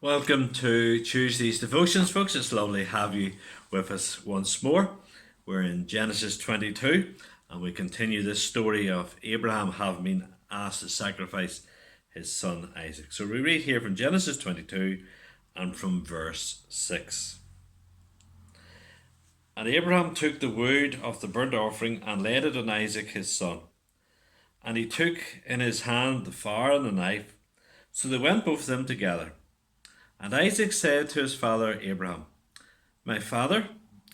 Welcome to Tuesday's devotions, folks. It's lovely to have you with us once more. We're in Genesis 22, and we continue this story of Abraham having been asked to sacrifice his son Isaac. So we read here from Genesis 22 and from verse 6. And Abraham took the wood of the burnt offering and laid it on Isaac his son. And he took in his hand the fire and the knife. So they went both of them together. And Isaac said to his father Abraham, "My father?"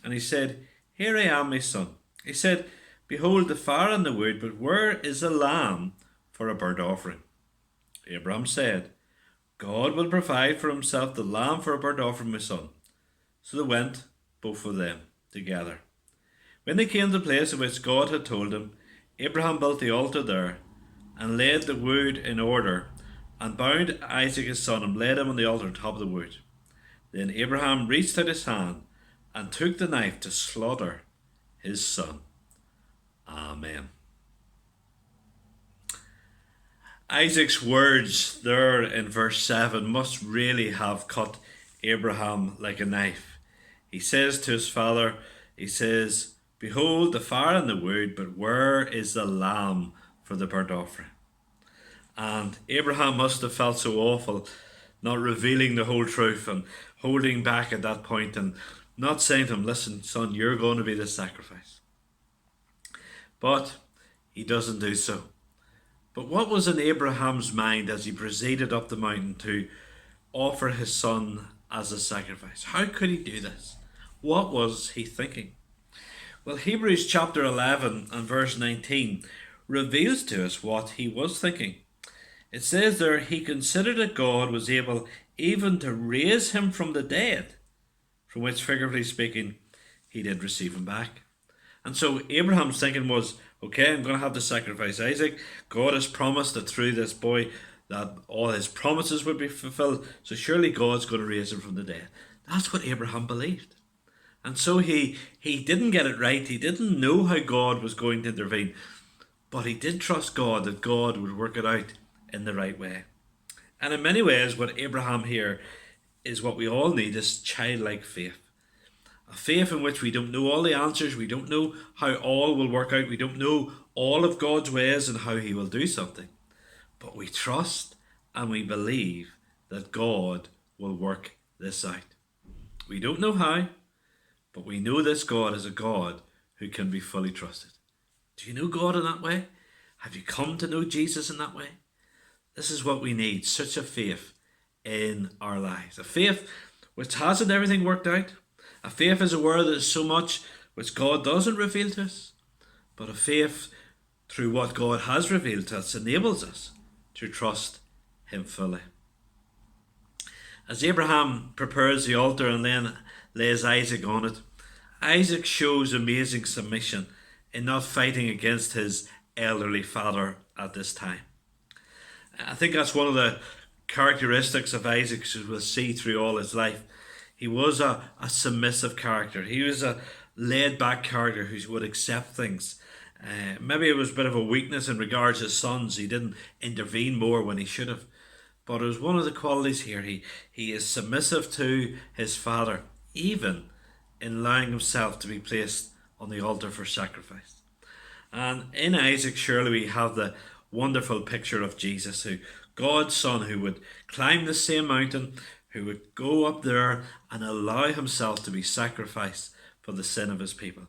And he said, "Here I am, my son." He said, "Behold the fire and the wood, but where is the lamb for a burnt offering?" Abraham said, "God will provide for himself the lamb for a burnt offering, my son." So they went, both of them, together. When they came to the place of which God had told him, Abraham built the altar there, and laid the wood in order, and bound Isaac his son, and laid him on the altar on top of the wood. Then Abraham reached out his hand, and took the knife to slaughter his son. Amen. Isaac's words there in verse 7 must really have cut Abraham like a knife. He says to his father, he says, "Behold the fire and the wood, but where is the lamb for the burnt offering?" And Abraham must have felt so awful not revealing the whole truth and holding back at that point and not saying to him, "Listen, son, you're going to be the sacrifice." But he doesn't do so. But what was in Abraham's mind as he proceeded up the mountain to offer his son as a sacrifice? How could he do this? What was he thinking? Well, Hebrews chapter 11 and verse 19 reveals to us what he was thinking. It says there, he considered that God was able even to raise him from the dead, from which, figuratively speaking, he did receive him back. And so Abraham's thinking was, okay, I'm going to have to sacrifice Isaac. God has promised that through this boy that all his promises would be fulfilled. So surely God's going to raise him from the dead. That's what Abraham believed. And so he didn't get it right. He didn't know how God was going to intervene. But he did trust God that God would work it out in the right way. And in many ways, what Abraham here is what we all need, is childlike faith. A faith in which we don't know all the answers, we don't know how all will work out, we don't know all of God's ways and how he will do something. But we trust and we believe that God will work this out. We don't know how, but we know this God is a God who can be fully trusted. Do you know God in that way? Have you come to know Jesus in that way? This is what we need, such a faith in our lives. A faith which hasn't everything worked out. A faith is aware that there's so much which God doesn't reveal to us. But a faith through what God has revealed to us enables us to trust him fully. As Abraham prepares the altar and then lays Isaac on it, Isaac shows amazing submission in not fighting against his elderly father at this time. I think that's one of the characteristics of Isaac as we'll see through all his life. He was a submissive character. He was a laid-back character who would accept things. Maybe it was a bit of a weakness in regards to his sons. He didn't intervene more when he should have. But it was one of the qualities here. He is submissive to his father, even in allowing himself to be placed on the altar for sacrifice. And in Isaac, surely we have the wonderful picture of Jesus, who God's son, who would climb the same mountain, who would go up there and allow himself to be sacrificed for the sin of his people.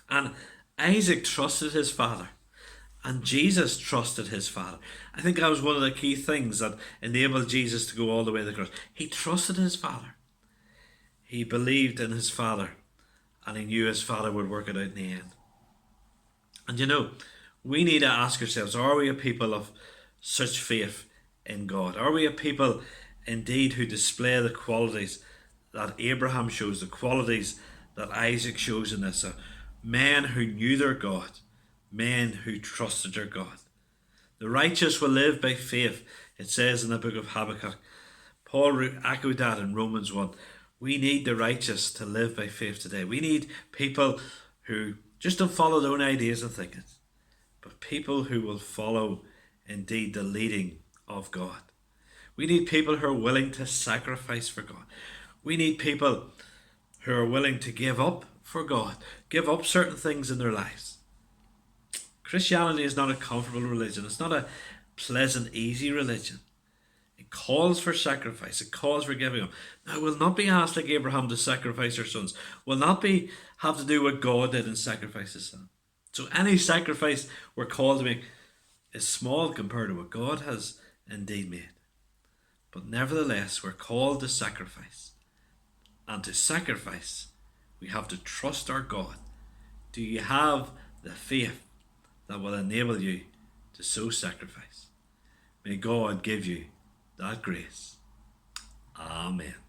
And Isaac trusted his father, and Jesus trusted his father. I think that was one of the key things that enabled Jesus to go all the way to the cross. He trusted his father. He believed in his father, and he knew his father would work it out in the end. And you know, we need to ask ourselves, are we a people of such faith in God? Are we a people indeed who display the qualities that Abraham shows, the qualities that Isaac shows in this? Men who knew their God, men who trusted their God. The righteous will live by faith, it says in the book of Habakkuk. Paul echoed that in Romans 1. We need the righteous to live by faith today. We need people who just don't follow their own ideas and thinkings, but people who will follow indeed the leading of God. We need people who are willing to sacrifice for God. We need people who are willing to give up for God, give up certain things in their lives. Christianity is not a comfortable religion. It's not a pleasant, easy religion. It calls for sacrifice. It calls for giving up. Now, we'll not be asked like Abraham to sacrifice our sons. We'll not be have to do what God did and sacrifice his son. So any sacrifice we're called to make is small compared to what God has indeed made. But nevertheless, we're called to sacrifice. And to sacrifice, we have to trust our God. Do you have the faith that will enable you to so sacrifice? May God give you that grace. Amen.